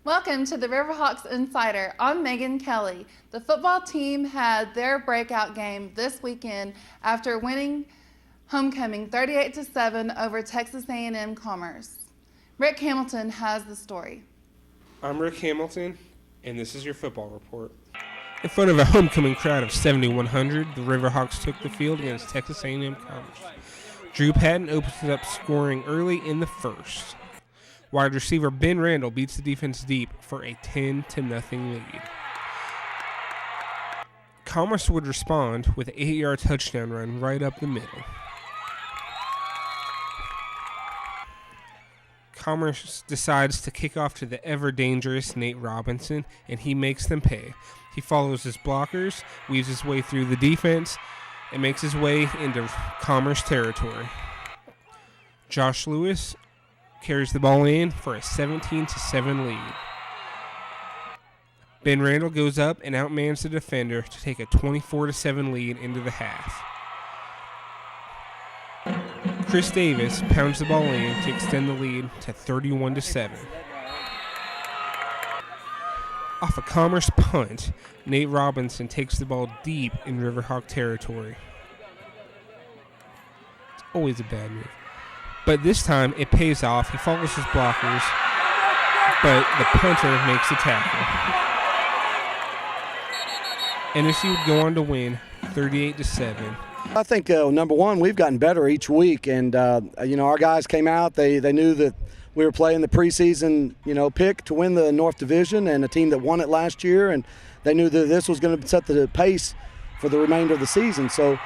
Welcome to the Riverhawks Insider. I'm Megan Kelly. The football team had their breakout game this weekend after winning homecoming 38-7 over Texas A&M Commerce. Rick Hamilton has the story. I'm Rick Hamilton, and this is your football report. In front of a homecoming crowd of 7,100, the Riverhawks took the field against Texas A&M Commerce. Drew Patton opens up scoring early in the first. Wide receiver Ben Randall beats the defense deep for a 10-0 lead. Commerce would respond with an 8-yard touchdown run right up the middle. Commerce decides to kick off to the ever-dangerous Nate Robinson, and he makes them pay. He follows his blockers, weaves his way through the defense, and makes his way into Commerce territory. Josh Lewis carries the ball in for a 17-7 lead. Ben Randall goes up and outmans the defender to take a 24-7 lead into the half. Chris Davis pounds the ball in to extend the lead to 31-7. Off a Commerce punt, Nate Robinson takes the ball deep in Riverhawk territory. It's always a bad move. But this time, it pays off. He follows his blockers, but the punter makes the tackle. NSU would go on to win 38-7. I think, number one, we've gotten better each week. And, our guys came out. They knew that we were playing the preseason, pick to win the North Division and a team that won it last year. And they knew that this was going to set the pace for the remainder of the season. So,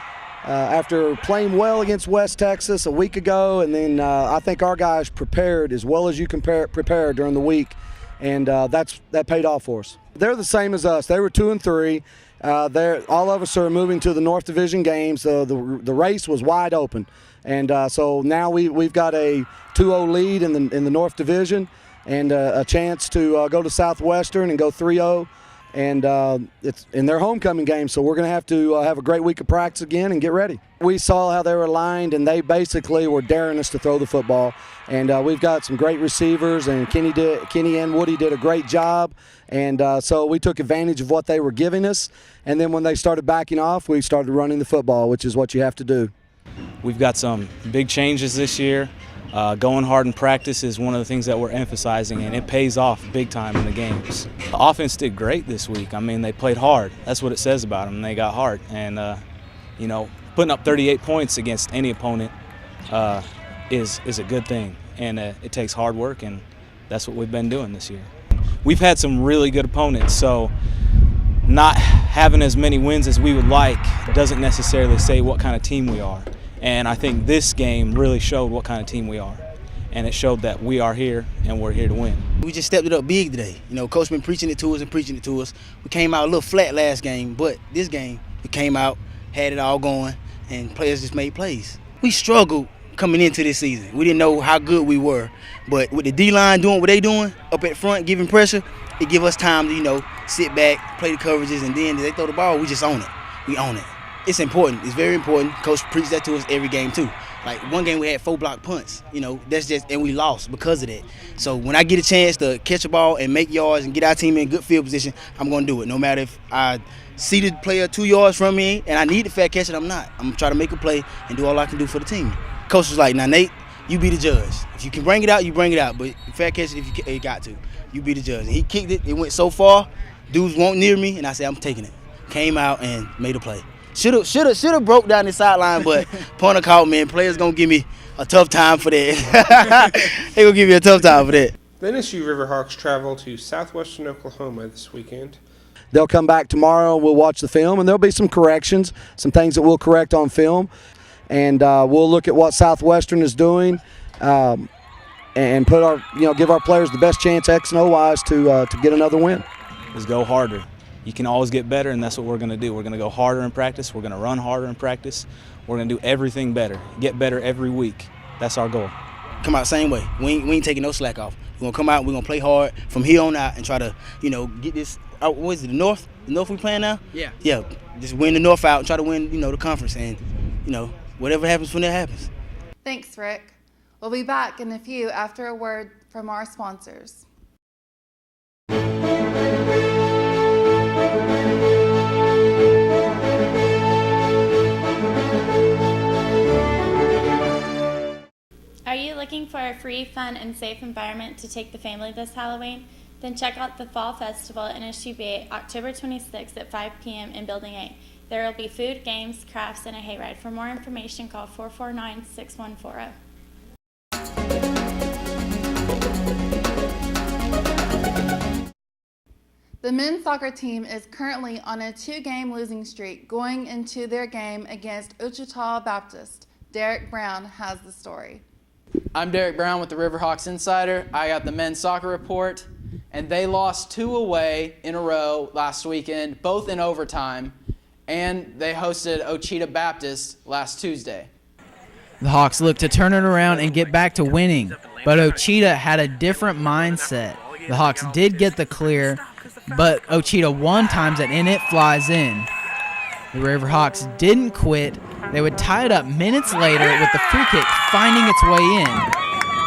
after playing well against West Texas a week ago, and then I think our guys prepared as well as you can prepare during the week, and that paid off for us. They're the same as us. They were 2-3. All of us are moving to the North Division games. The race was wide open, and so now we've got a 2-0 lead in the North Division, and a chance to go to Southwestern and go 3-0. And it's in their homecoming game, so we're going to have a great week of practice again and get ready. We saw how they were aligned, and they basically were daring us to throw the football. And we've got some great receivers, and Kenny and Woody did a great job. And so we took advantage of what they were giving us. And then when they started backing off, we started running the football, which is what you have to do. We've got some big changes this year. Going hard in practice is one of the things that we're emphasizing, and it pays off big time in the games. The offense did great this week. I mean, they played hard. That's what it says about them. They got hard. And, putting up 38 points against any opponent is a good thing. And it takes hard work, and that's what we've been doing this year. We've had some really good opponents, so not having as many wins as we would like doesn't necessarily say what kind of team we are. And I think this game really showed what kind of team we are. And it showed that we are here and we're here to win. We just stepped it up big today. Coach been preaching it to us. We came out a little flat last game, but this game, we came out, had it all going, and players just made plays. We struggled coming into this season. We didn't know how good we were. But with the D-line doing what they doing, up at front, giving pressure, it give us time to, sit back, play the coverages, and then they throw the ball, we just own it. We own it. It's important. It's very important. Coach preached that to us every game too. Like one game we had 4 block punts. And we lost because of that. So when I get a chance to catch a ball and make yards and get our team in good field position, I'm going to do it. No matter if I see the player 2 yards from me and I need the fair catch it, I'm not. I'm going to try to make a play and do all I can do for the team. Coach was like, now Nate, you be the judge. If you can bring it out, you bring it out. But fair catch it if you got to. You be the judge. And he kicked it. It went so far. Dudes won't near me, and I said, I'm taking it. Came out and made a play. Should have broke down the sideline, but punter caught me, and players gonna give me a tough time for that. They gonna give me a tough time for that. The NSU Riverhawks travel to southwestern Oklahoma this weekend. They'll come back tomorrow. We'll watch the film, and there'll be some corrections, some things that we'll correct on film, and we'll look at what Southwestern is doing, and put give our players the best chance X and O wise to get another win. Let's go harder. You can always get better, and that's what we're going to do. We're going to go harder in practice. We're going to run harder in practice. We're going to do everything better, get better every week. That's our goal. Come out same way. We ain't taking no slack off. We're going to come out, we're going to play hard from here on out and try to, get this out. What is it, the North? The North we playing now? Yeah. Yeah, just win the North out and try to win, the conference. And, whatever happens from there happens. Thanks, Rick. We'll be back in a few after a word from our sponsors. a free, fun, and safe environment to take the family this Halloween? Then check out the Fall Festival in SUB October 26th at 5 p.m. in Building 8. There will be food, games, crafts, and a hayride. For more information, call 449-6140. The men's soccer team is currently on a 2-game losing streak going into their game against Ouachita Baptist. Derek Brown has the story. I'm Derek Brown with the Riverhawks Insider. I got the men's soccer report, and they lost 2 away in a row last weekend, both in overtime, and they hosted Ouachita Baptist last Tuesday. The Hawks looked to turn it around and get back to winning, but Ouachita had a different mindset. The Hawks did get the clear, but Ouachita won times it and it flies in. The Riverhawks didn't quit. They would tie it up minutes later with the free kick finding its way in.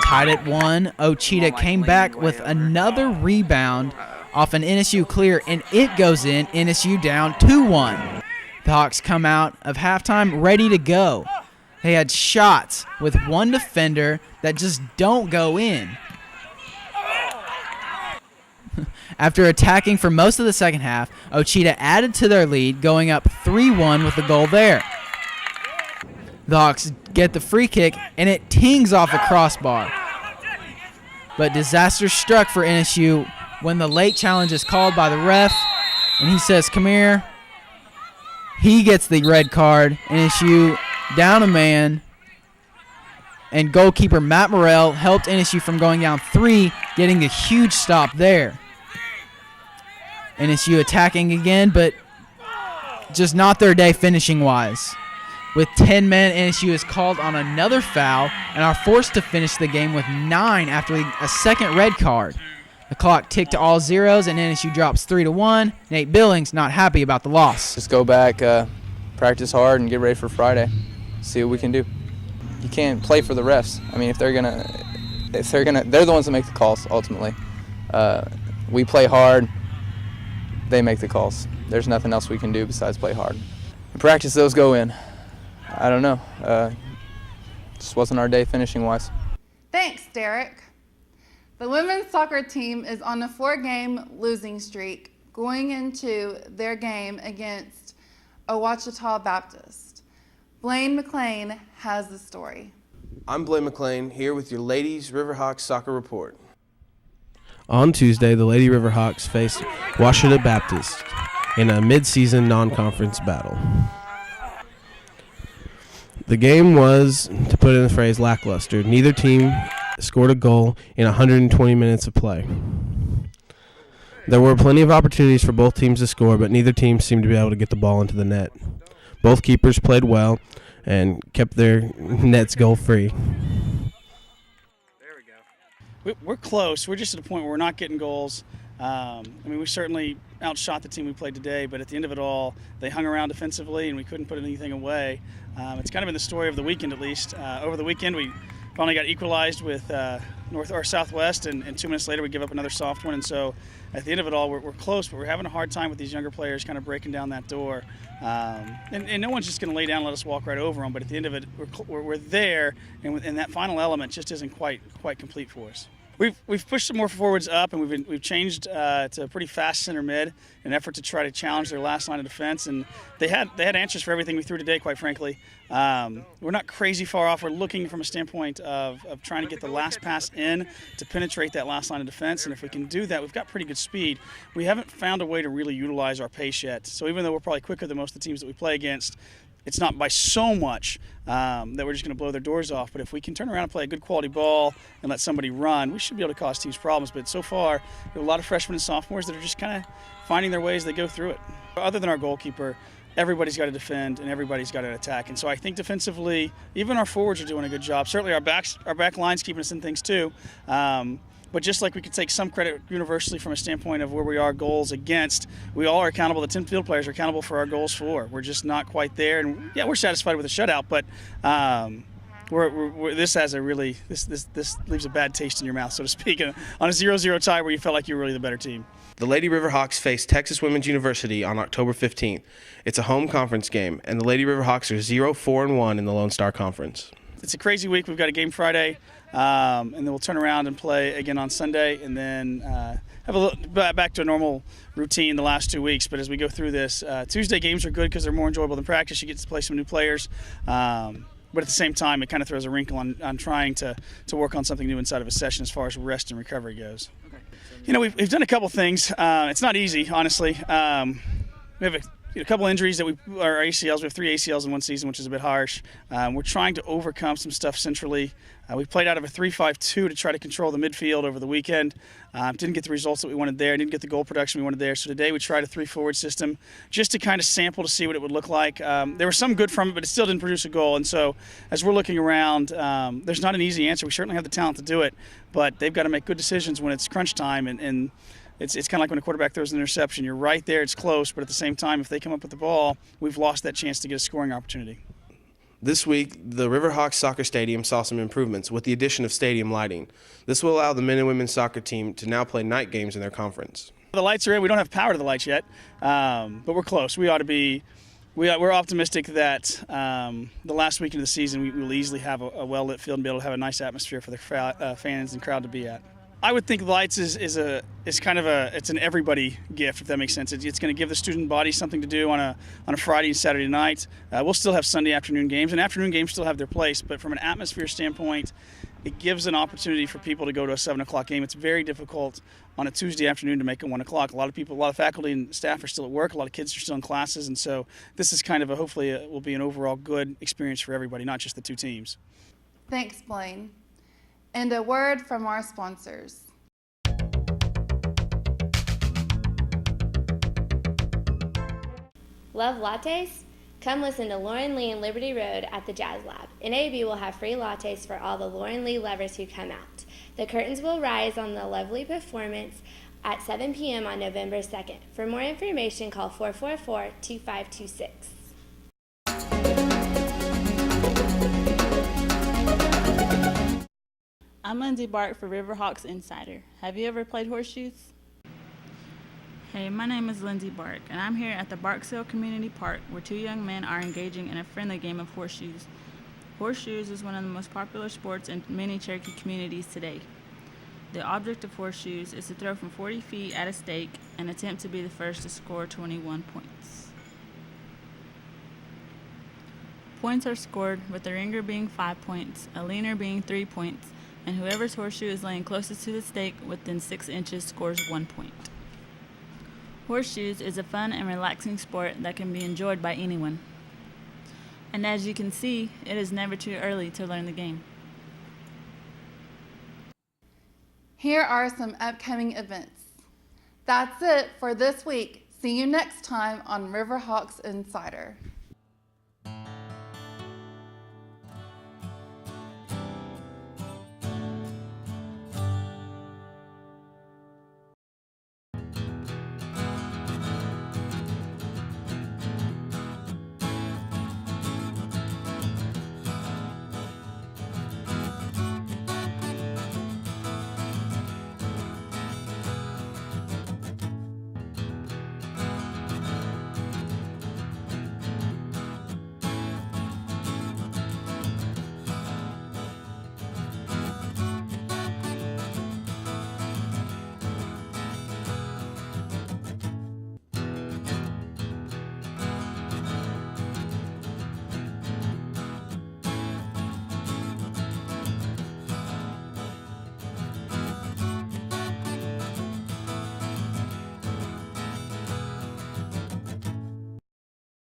Tied at 1, Ouachita came back with another rebound off an NSU clear, and it goes in, NSU down 2-1. The Hawks come out of halftime ready to go. They had shots with one defender that just don't go in. After attacking for most of the second half, Ouachita added to their lead, going up 3-1 with the goal there. The Hawks get the free kick, and it tings off a crossbar. But disaster struck for NSU when the late challenge is called by the ref, and he says, "Come here." He gets the red card. NSU down a man, and goalkeeper Matt Morrell helped NSU from going down 3, getting a huge stop there. NSU attacking again, but just not their day finishing-wise. With 10 men, NSU is called on another foul and are forced to finish the game with 9 after a second red card. The clock ticked to all zeros, and NSU drops 3-1. Nate Billings not happy about the loss. Just go back, practice hard, and get ready for Friday. See what we can do. You can't play for the refs. I mean, they're the ones that make the calls ultimately. We play hard. They make the calls. There's nothing else we can do besides play hard. In practice, those go in. I don't know. Just wasn't our day finishing-wise. Thanks, Derek. The women's soccer team is on a 4-game losing streak going into their game against Ouachita Baptist. Blaine McLean has the story. I'm Blaine McLean here with your Ladies Riverhawks Soccer Report. On Tuesday, the Lady Riverhawks faced Ouachita Baptist in a mid-season non-conference battle. The game was, to put it in the phrase, lackluster. Neither team scored a goal in 120 minutes of play. There were plenty of opportunities for both teams to score, but neither team seemed to be able to get the ball into the net. Both keepers played well and kept their nets goal-free. We're close. We're just at a point where we're not getting goals. I mean, we certainly outshot the team we played today, but at the end of it all, they hung around defensively and we couldn't put anything away. It's kind of been the story of the weekend, at least. Over the weekend, we finally got equalized with North or Southwest, and 2 minutes later we give up another soft one. And so at the end of it all, we're close, but we're having a hard time with these younger players kind of breaking down that door. And no one's just going to lay down and let us walk right over them, but at the end of it, we're there, and that final element just isn't quite complete for us. We've pushed some more forwards up, and we've changed to a pretty fast center mid in an effort to try to challenge their last line of defense. And they had answers for everything we threw today, quite frankly. We're not crazy far off. We're looking from a standpoint of trying to get the last pass in to penetrate that last line of defense. And if we can do that, we've got pretty good speed. We haven't found a way to really utilize our pace yet. So even though we're probably quicker than most of the teams that we play against, it's not by so much that we're just going to blow their doors off. But if we can turn around and play a good quality ball and let somebody run, we should be able to cause teams problems. But so far, there are a lot of freshmen and sophomores that are just kind of finding their ways as they go through it. Other than our goalkeeper, everybody's got to defend and everybody's got to attack. And so I think defensively, even our forwards are doing a good job. Certainly our back line's keeping us in things too. But just like we could take some credit universally from a standpoint of where we are goals against, we all are accountable. The 10 field players are accountable for our goals for. We're just not quite there. And yeah, we're satisfied with a shutout, but this leaves a bad taste in your mouth, so to speak, on a 0-0 tie where you felt like you were really the better team. The Lady Riverhawks face Texas Women's University on October 15th. It's a home conference game, and the Lady Riverhawks are 0-4-1 in the Lone Star Conference. it's a crazy week. We've got a game Friday, and then we'll turn around and play again on Sunday, and then have a little back to a normal routine the last 2 weeks. But as we go through this, Tuesday games are good because they're more enjoyable than practice. You get to play some new players. But at the same time, it kind of throws a wrinkle on trying to work on something new inside of a session as far as rest and recovery goes. You know, we've done a couple things. It's not easy, honestly. We have a couple injuries that our ACLs. We have 3 ACLs in one season, which is a bit harsh. We're trying to overcome some stuff centrally. We played out of a 3-5-2 to try to control the midfield over the weekend. Didn't get the results that we wanted there. Didn't get the goal production we wanted there. So today we tried a 3-forward system just to kind of sample to see what it would look like. There was some good from it, but it still didn't produce a goal. And so as we're looking around, there's not an easy answer. We certainly have the talent to do it, but they've got to make good decisions when it's crunch time. And it's kind of like when a quarterback throws an interception. You're right there, it's close, but at the same time, if they come up with the ball, we've lost that chance to get a scoring opportunity. This week, the Riverhawks soccer stadium saw some improvements with the addition of stadium lighting. This will allow the men and women's soccer team to now play night games in their conference. The lights are in. We don't have power to the lights yet, but we're close. We ought to be. We're optimistic that the last weekend of the season we will easily have a well-lit field and be able to have a nice atmosphere for the fans and crowd to be at. I would think lights is kind of it's an everybody gift, if that makes sense. It's going to give the student body something to do on a Friday and Saturday night. We'll still have Sunday afternoon games, and afternoon games still have their place. But from an atmosphere standpoint, it gives an opportunity for people to go to a 7 o'clock game. It's very difficult on a Tuesday afternoon to make it 1 o'clock. A lot of faculty and staff are still at work. A lot of kids are still in classes, and so this is kind of hopefully will be an overall good experience for everybody, not just the two teams. Thanks, Blaine. And a word from our sponsors. Love lattes? Come listen to Lauren Lee and Liberty Road at the Jazz Lab. NAB will have free lattes for all the Lauren Lee lovers who come out. The curtains will rise on the lovely performance at 7 p.m. on November 2nd. For more information, call 444-2526. I'm Lindsay Bark for Riverhawks Insider. Have you ever played horseshoes? Hey, my name is Lindsay Bark, and I'm here at the Barksdale Community Park where 2 young men are engaging in a friendly game of horseshoes. Horseshoes is one of the most popular sports in many Cherokee communities today. The object of horseshoes is to throw from 40 feet at a stake and attempt to be the first to score 21 points. Points are scored with the ringer being 5 points, a leaner being 3 points, and whoever's horseshoe is laying closest to the stake within 6 inches scores 1 point. Horseshoes is a fun and relaxing sport that can be enjoyed by anyone. And as you can see, it is never too early to learn the game. Here are some upcoming events. That's it for this week. See you next time on Riverhawks Insider.